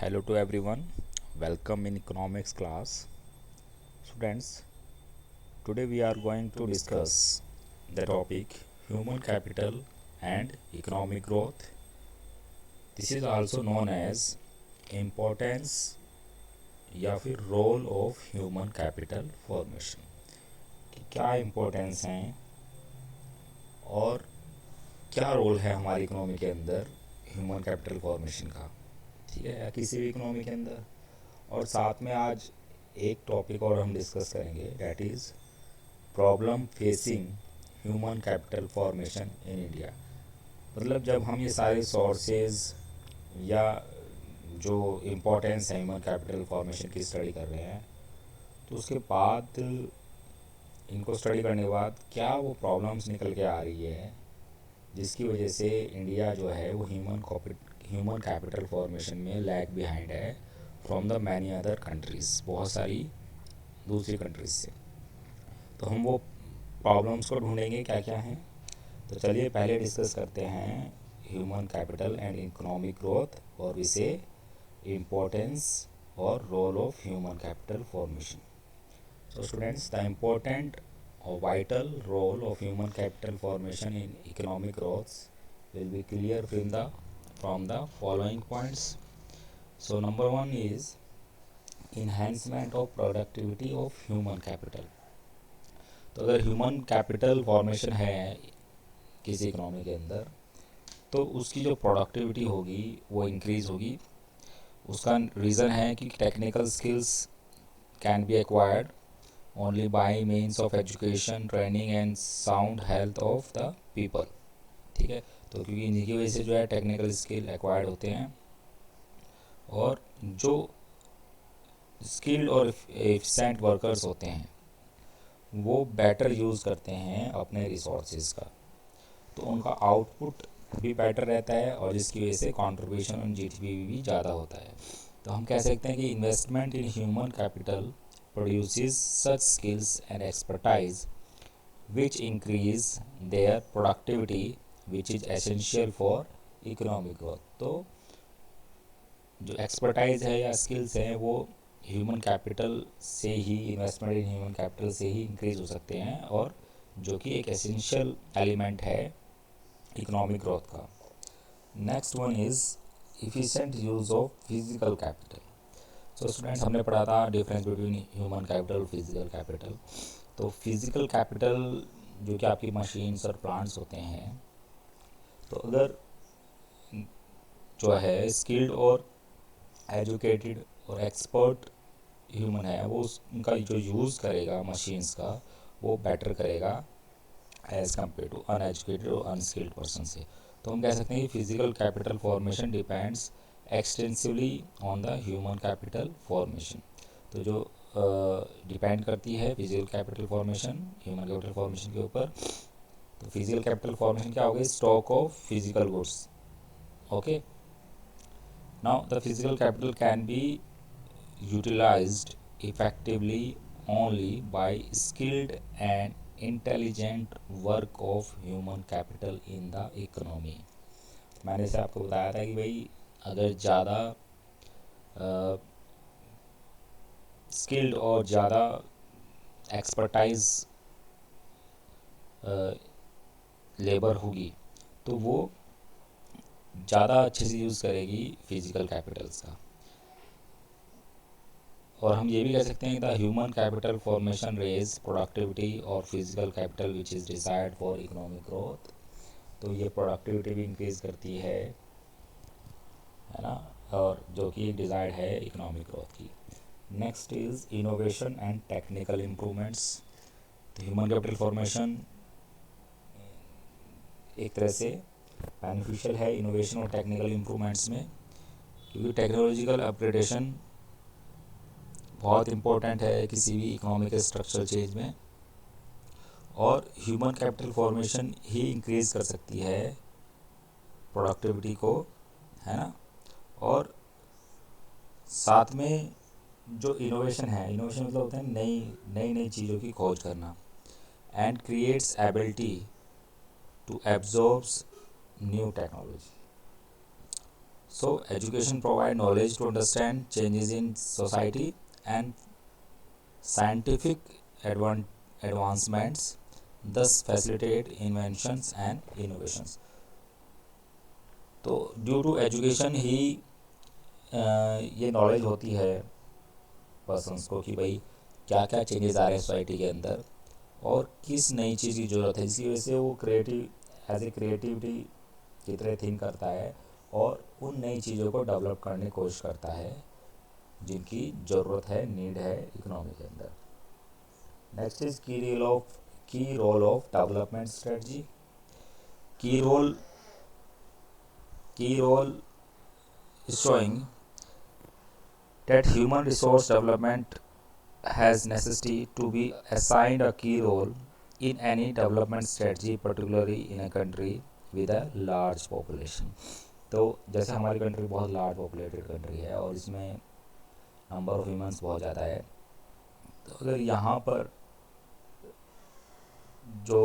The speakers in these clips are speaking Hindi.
Hello to everyone. Welcome in economics class. Students, today we are going to discuss the topic human capital and economic growth. This is also known as importance या फिर role of human capital formation कि क्या इम्पोर्टेंस हैं और क्या रोल है हमारी इकोनॉमी के अंदर ह्यूमन कैपिटल फॉर्मेशन का। ठीक है, या किसी भी इकोनॉमी के अंदर। और साथ में आज एक टॉपिक और हम डिस्कस करेंगे, that is problem facing human capital formation in India. मतलब जब हम ये सारे सोर्सेज या जो इम्पोर्टेंस है ह्यूमन कैपिटल फॉर्मेशन की स्टडी कर रहे हैं, तो उसके बाद इनको स्टडी करने के बाद क्या वो प्रॉब्लम्स निकल के आ रही है जिसकी वजह से इंडिया जो है वो ह्यूमन कैपिटल फॉर्मेशन में लैग बिहाइंड है from the many other countries, बहुत सारी दूसरी कंट्रीज से। तो हम वो प्रॉब्लम्स को ढूंढेंगे क्या क्या हैं। तो चलिए पहले डिस्कस करते हैं human capital and economic growth और इसे इम्पोर्टेंस और role of human capital formation. So students, the important or vital role of human capital formation in economic growth will be clear from the following points. So number one is enhancement of productivity of human capital. तो अगर ह्यूमन कैपिटल फॉर्मेशन है किसी इकोनॉमी के अंदर, तो उसकी जो प्रोडक्टिविटी होगी वो इंक्रीज़ होगी। उसका रीज़न है कि technical skills can be acquired only by means of education, training and sound health of the people। ठीक है, तो क्योंकि इन्हीं की वजह से जो है टेक्निकल स्किल एक्वायर्ड होते हैं और जो स्किल्ड और एफिशिएंट वर्कर्स होते हैं वो बेटर यूज़ करते हैं अपने रिसोर्सेज का, तो उनका आउटपुट भी बेटर रहता है और जिसकी वजह से कंट्रीब्यूशन ऑन जीडीपी भी ज़्यादा होता है। तो हम कह सकते हैं कि investment in human capital produces such skills and expertise which increase their productivity, which is essential for economic growth। तो जो एक्सपर्टाइज है या स्किल्स हैं वो ह्यूमन कैपिटल से ही, इन्वेस्टमेंट इन ह्यूमन कैपिटल से ही इंक्रीज हो सकते हैं और जो कि एक एसेंशियल एलिमेंट है इकोनॉमिक ग्रोथ का। Next one is efficient use of physical capital. तो स्टूडेंट्स, हमने पढ़ा था डिफरेंस बिटवीन ह्यूमन कैपिटल और फिजिकल कैपिटल। तो फिजिकल कैपिटल जो कि आपकी मशीन्स और प्लांट्स होते हैं, तो अगर जो है स्किल्ड और एजुकेटेड और एक्सपर्ट ह्यूमन है वो उनका जो यूज़ करेगा मशीन्स का वो बेटर करेगा एज़ कम्पेयर टू अनएजुकेटेड और अनस्किल्ड पर्सन से। तो हम कह सकते हैं कि physical capital formation depends extensively on the human capital formation. तो जो डिपेंड करती है physical capital formation human capital formation के ऊपर। तो फिजिकल कैपिटल फॉर्मेशन क्या होगी? Stock of physical goods. Okay, now the physical capital can be utilised effectively only by skilled and intelligent work of human capital in the economy. मैंने से आपको बताया था कि भाई अगर ज़्यादा स्किल्ड और ज़्यादा एक्सपर्टाइज लेबर होगी तो वो ज़्यादा अच्छे से यूज़ करेगी फिजिकल कैपिटल्स का। और हम ये भी कह सकते हैं कि the human capital formation raise productivity और physical capital which is decide for economic growth. तो ये प्रोडक्टिविटी भी इंक्रीज करती है ना, और जो कि डिज़ायर्ड है इकोनॉमिक ग्रोथ की। Next is innovation and technical improvements. तो ह्यूमन कैपिटल फॉर्मेशन एक तरह से बेनिफिशियल है इनोवेशन और टेक्निकल इम्प्रूवमेंट्स में, क्योंकि टेक्नोलॉजिकल अपग्रेडेशन बहुत इम्पोर्टेंट है किसी भी इकोनॉमिक स्ट्रक्चरल चेंज में, और ह्यूमन कैपिटल फॉर्मेशन ही इंक्रीज कर सकती है प्रोडक्टिविटी को, है ना। और साथ में जो इनोवेशन है, इनोवेशन मतलब होता है नई नई नई चीज़ों की खोज करना, and creates ability to absorbs new technology. So education provide knowledge to understand changes in society and scientific advancements, thus facilitate inventions and innovations. तो ड्यू टू एजुकेशन ही ये नॉलेज होती है पर्सन्स को कि भाई क्या क्या चेंजेस आ रहे हैं सोसाइटी के अंदर और किस नई चीज़ की ज़रूरत है, जिसकी वजह से वो क्रिएटिव एज ए क्रिएटिविटी की तरह थिंक करता है और उन नई चीज़ों को डेवलप करने की कोशिश करता है जिनकी ज़रूरत है, नीड है इकोनॉमी के अंदर. नेक्स्ट इज की रोल ऑफ डेवलपमेंट स्ट्रेटजी. की role is showing that human resource development has necessity to be assigned a key role in any development strategy, particularly in a country with a large population. तो जैसे हमारी कंट्री बहुत लार्ज पॉपुलेटेड कंट्री है और इसमें नंबर ऑफ ह्यूमंस बहुत ज़्यादा है, तो अगर यहाँ पर जो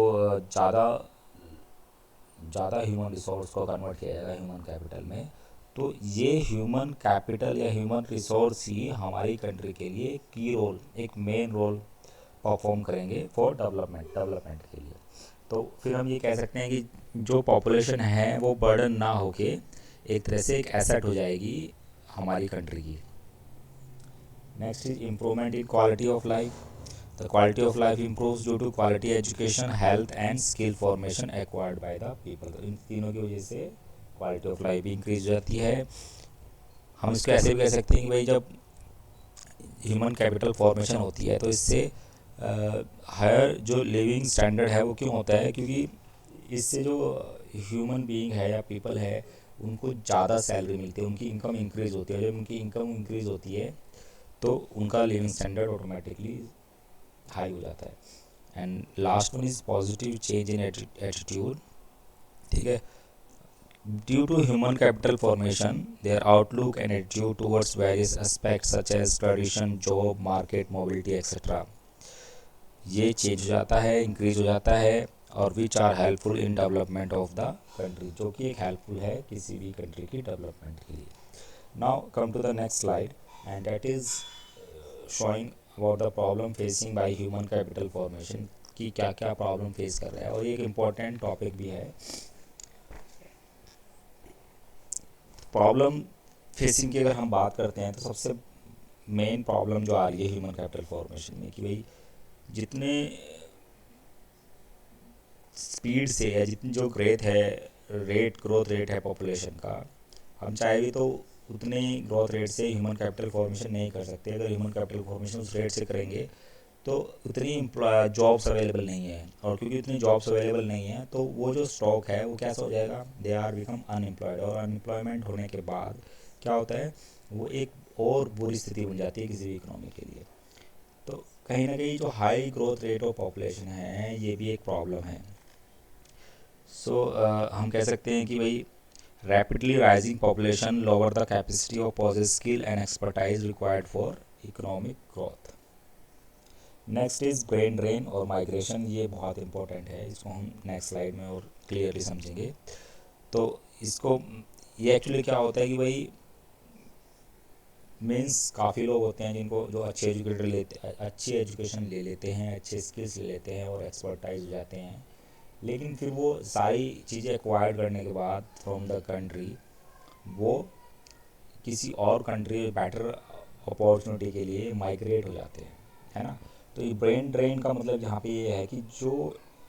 ज़्यादा ह्यूमन रिसोर्स को कन्वर्ट किया जाएगा ह्यूमन कैपिटल में, तो ये ह्यूमन कैपिटल या ह्यूमन रिसोर्स ही हमारी कंट्री के लिए की रोल, एक मेन रोल परफॉर्म करेंगे फॉर डेवलपमेंट के लिए. तो फिर हम ये कह सकते हैं कि जो पॉपुलेशन है वो बर्डन ना होके एक तरह से एक एसेट हो जाएगी हमारी कंट्री की. Next is improvement in quality of life. The quality of life improves due to quality education, health and skill formation acquired by the people. तो इन तीनों की वजह से क्वालिटी ऑफ लाइफ भी इंक्रीज हो जाती है. हम इसको ऐसे भी कह सकते हैं कि भाई जब ह्यूमन कैपिटल फॉर्मेशन होती है तो इससे हायर जो लिविंग स्टैंडर्ड है वो क्यों होता है, क्योंकि इससे जो ह्यूमन बीइंग है या पीपल है उनको ज़्यादा सैलरी मिलती है, उनकी इनकम इंक्रीज़ होती है. जब उनकी इनकम इंक्रीज़ होती है तो उनका लिविंग स्टैंडर्ड ऑटोमेटिकली हाई हो जाता है. And last one is positive change in attitude. ठीक है, due to human capital formation, their outlook and attitude towards various aspects such as tradition, job, market, mobility, etc. ये चेंज हो जाता है, इंक्रीज हो जाता है और which are helpful in development of the country, जो कि एक हेल्पफुल है किसी भी कंट्री की डेवलपमेंट के लिए. Now come to the next slide and that is showing about the problem facing by human capital formation, कि क्या क्या प्रॉब्लम फेस कर रहा है. और ये एक इम्पॉर्टेंट टॉपिक भी है. प्रॉब्लम फेसिंग की अगर हम बात करते हैं तो सबसे मेन प्रॉब्लम जो आ रही है ह्यूमन कैपिटल फॉर्मेशन में कि भाई जितने स्पीड से या जितनी जो ग्रोथ रेट है पॉपुलेशन का, हम चाहे भी तो उतने ग्रोथ रेट से ह्यूमन कैपिटल फॉर्मेशन नहीं कर सकते. अगर ह्यूमन कैपिटल फॉर्मेशन उस रेट से करेंगे तो उतनी जॉब्स अवेलेबल नहीं है, और क्योंकि उतनी जॉब्स अवेलेबल नहीं है तो वो जो स्टॉक है वो कैसा हो जाएगा, दे आर बिकम अनएम्प्लॉयड. और अनएम्प्लॉयमेंट होने के बाद क्या होता है, वो एक और बुरी स्थिति बन जाती है किसी भी इकोनॉमी के लिए. तो कहीं ना कहीं जो high growth rate of population है ये भी एक प्रॉब्लम है. सो हम कह सकते हैं कि भाई rapidly rising population lower the capacity of positive skill and expertise required for economic growth. Next is brain drain और माइग्रेशन. ये बहुत इंपॉर्टेंट है, इसको हम नेक्स्ट स्लाइड में और क्लियरली समझेंगे. तो इसको ये एक्चुअली क्या होता है कि भाई मीन्स काफ़ी लोग होते हैं जिनको जो अच्छी एजुकेशन ले लेते हैं, अच्छे स्किल्स ले लेते हैं और एक्सपर्टाइज हो जाते हैं, लेकिन फिर वो सारी चीज़ें एक्वायर्ड करने के बाद फ्रॉम द कंट्री वो किसी और कंट्री में बेटर अपॉर्चुनिटी के लिए माइग्रेट हो जाते हैं, है ना. तो ये ब्रेन ड्रेन का मतलब यहाँ पे ये है कि जो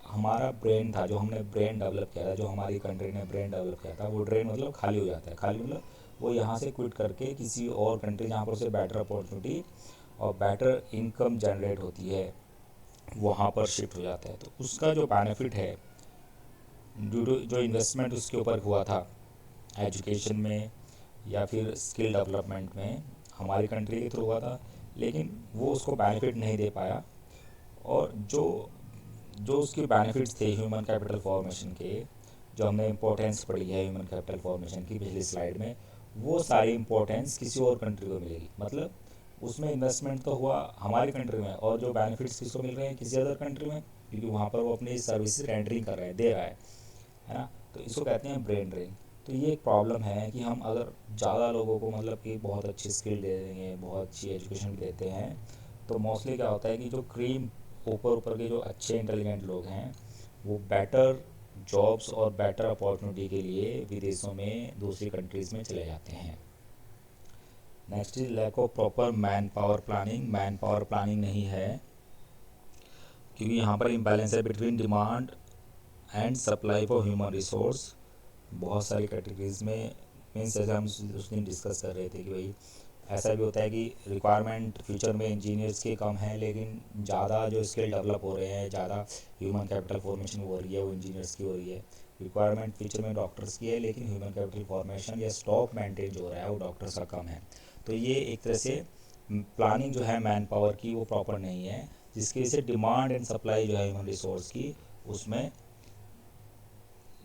हमारा ब्रेन था, जो हमने ब्रेन डेवलप किया था, जो हमारी कंट्री ने ब्रेन डेवलप किया था, वो ड्रेन मतलब खाली हो जाता है. खाली मतलब वो यहाँ से क्विट करके किसी और कंट्री जहाँ पर उसे बेटर अपॉर्चुनिटी और बेटर इनकम जनरेट होती है वहाँ पर शिफ्ट हो जाता है. तो उसका जो बेनिफिट है ड्यू टू जो इन्वेस्टमेंट उसके ऊपर हुआ था एजुकेशन में या फिर स्किल डेवलपमेंट में, हमारी कंट्री के थ्रू हुआ था, लेकिन वो उसको बेनिफिट नहीं दे पाया. और जो उसके बेनिफिट्स थे ह्यूमन कैपिटल फॉर्मेशन के, जो हमने इम्पोर्टेंस पढ़ी है ह्यूमन कैपिटल फॉर्मेशन की पिछली स्लाइड में, वो सारी इम्पोर्टेंस किसी और कंट्री को मिलेगी. मतलब उसमें इन्वेस्टमेंट तो हुआ हमारी कंट्री में और जो बेनिफिट्स किसको मिल रहे हैं, किसी अदर कंट्री में, क्योंकि वहाँ पर वो अपनी सर्विसेज रेंडरिंग कर रहा है, दे रहा है ना. तो इसको कहते हैं ब्रेन ड्रेन. तो ये एक प्रॉब्लम है कि हम अगर ज़्यादा लोगों को मतलब कि बहुत अच्छी स्किल दे देंगे, बहुत अच्छी एजुकेशन भी देते हैं, तो मोस्टली क्या होता है कि जो क्रीम ऊपर ऊपर के जो अच्छे इंटेलिजेंट लोग हैं वो बेटर जॉब्स और बेटर अपॉर्चुनिटी के लिए विदेशों में, दूसरी कंट्रीज़ में चले जाते हैं। Next is lack of proper man power planning. Man power planning नहीं है क्योंकि यहाँ पर इम्बैलेंस है between demand and supply for human resource. बहुत सारी कैटेगरीज में मीन्स जैसे हम उस दिन डिस्कस कर रहे थे कि भाई ऐसा भी होता है कि रिक्वायरमेंट फ्यूचर में इंजीनियर्स के कम है, लेकिन ज़्यादा जो स्किल डेवलप हो रहे हैं, ज़्यादा ह्यूमन कैपिटल फॉर्मेशन हो रही है वो इंजीनियर्स की हो रही है। रिक्वायरमेंट फ्यूचर में डॉक्टर्स की है, लेकिन ह्यूमन कैपिटल फॉर्मेशन या स्टॉक मेंटेन जो हो रहा है वो डॉक्टर्स का कम है। तो ये एक तरह से प्लानिंग जो है मैन पावर की वो प्रॉपर नहीं है, जिसकी वजह से डिमांड एंड सप्लाई जो है ह्यूमन रिसोर्स की उसमें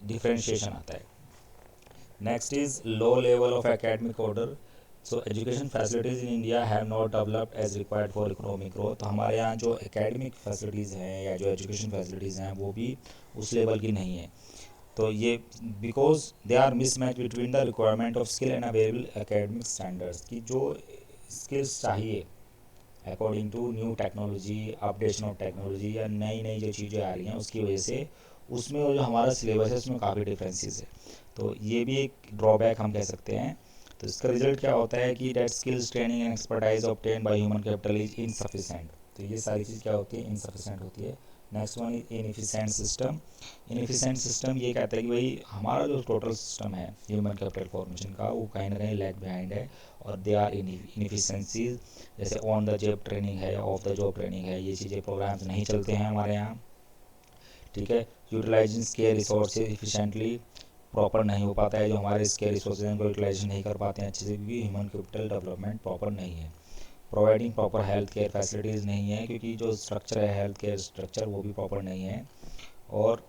डिफ्रेंशिएशन आता है। Next is low level of academic order. So education facilities in India have not developed as required for economic growth. तो हमारे यहाँ जो एकेडमिक फैसिलिटीज़ हैं या जो एजुकेशन फैसिलिटीज़ हैं वो भी उस लेवल की नहीं है। तो ये because they are mismatch between the requirement of skill and available academic standards की जो स्किल्स चाहिए according to new technology, updation of technology या नई नई जो चीज़ें आ रही हैं उसकी वजह से उसमें जो हमारा सिलेबस है उसमें काफ़ी डिफरेंसेस है। तो ये भी एक ड्रॉबैक हम कह सकते हैं। तो इसका रिजल्ट क्या होता है कि that skills training and expertise obtain by human capital is insufficient. तो ये सारी चीज़ क्या होती है, इनसफिशेंट होती है। Next one is inefficient system. Inefficient system ये कहता है कि भाई हमारा जो टोटल सिस्टम है ह्यूमन कैपिटल फॉर्मेशन का वो कहीं ना कहीं लैग बिहाइंड है और दे आर इनएफिशिएंसीज। जैसे ऑन द जॉब ट्रेनिंग है, ऑफ द जॉब ट्रेनिंग है, ये चीज़ें प्रोग्राम्स नहीं चलते हैं हमारे यहाँ। ठीक है, utilising scarce resources efficiently proper नहीं हो पाता है, जो हमारे स्केयर रिसोर्सेज हैं उनको यूटिलाइज नहीं कर पाते हैं अच्छे से क्योंकि ह्यूमन कैपिटल डेवलपमेंट प्रॉपर नहीं है। Providing proper health care facilities नहीं है क्योंकि जो स्ट्रक्चर है हेल्थ केयर स्ट्रक्चर वो भी प्रॉपर नहीं है। और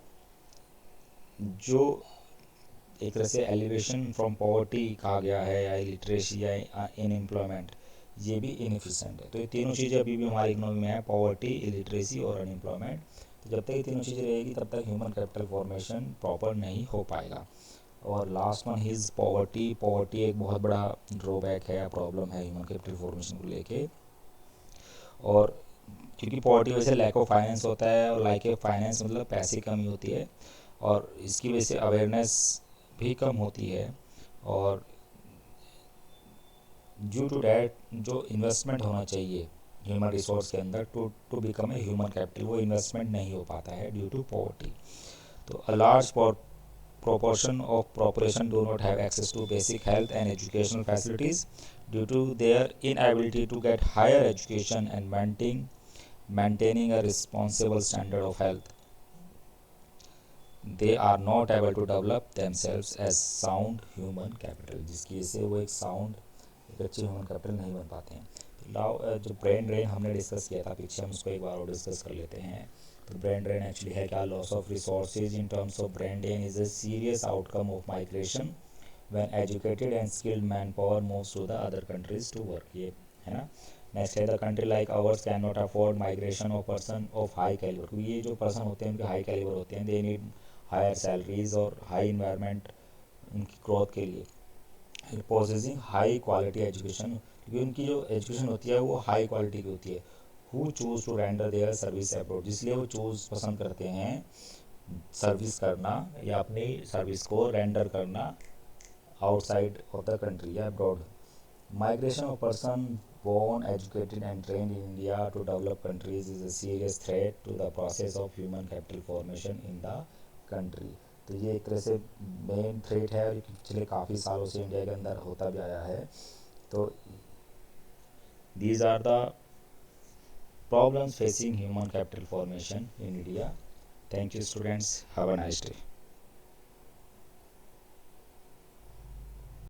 जो एक तरह से एलिवेशन फ्रॉम पॉवर्टी कहा गया है या लिटरेसी या अनएम्प्लॉयमेंट, ये भी इनएफिशिएंट है। तो ये तीनों चीज़ें अभी भी हमारी इकोनॉमी में है, पॉवर्टी, इलिटरेसी और अनएम्प्लॉयमेंट। तो जब तक ये तीनों चीज़ें रहेगी तब तक ह्यूमन कैपिटल फॉर्मेशन प्रॉपर नहीं हो पाएगा। और last one is poverty. Poverty एक बहुत बड़ा ड्रॉबैक है या प्रॉब्लम है ह्यूमन कैपिटल फॉर्मेशन को लेके। और क्योंकि पॉवर्टी वजह से लैक ऑफ फाइनेंस होता है और लैक ऑफ फाइनेंस मतलब पैसे की कमी होती है और इसकी वजह से अवेयरनेस भी कम होती है। और ड्यू टू डैट जो इन्वेस्टमेंट होना चाहिए ह्यूमन रिसोर्स के अंदर to become a human capital वो इन्वेस्टमेंट नहीं हो पाता है ड्यू टू पॉवर्टी। तो a large proportion of population do not have access to basic health and educational facilities due to their inability to get higher education and maintaining a responsible standard of health. They are not able to develop themselves as sound human capital, जिसकी वजह से वो एक अच्छे ह्यूमन कैपिटल नहीं बन पाते हैं। तो जो ब्रेन ड्रेन हमने डिस्कस किया था पीछे, हम उसको एक बार और डिस्कस कर लेते हैं। तो ब्रेन ड्रेन एक्चुअली है क्या, loss of resources in terms of brain drain is a serious outcome of migration when educated and skilled man power moves to the other countries to work, ये है ना। नेक्स्ट है the country like ours can not afford migration of person of high calibre, क्योंकि ये जो पर्सन होते हैं उनके हाई कैलिबर होते हैं, दे नीड हायर सैलरीज और हाई इन्वायरमेंट उनकी ग्रोथ के लिए, पोजेसिंग हाई क्वालिटी एजुकेशन, क्योंकि उनकी जो एजुकेशन होती है वो हाई क्वालिटी की होती है। Who choose to render their service abroad, इसलिए वो चूज पसंद करते हैं सर्विस करना या अपनी सर्विस को रेंडर करना आउटसाइड ऑफ द कंट्री या abroad. Migration of person born, educated and trained in India to develop countries is a serious threat to the process of human capital formation in the country। तो ये एक तरह से मेन थ्रेट है और पिछले काफ़ी सालों से इंडिया के अंदर होता भी आया है। तो these are the problems facing human capital formation in India. Thank you students, have a nice day.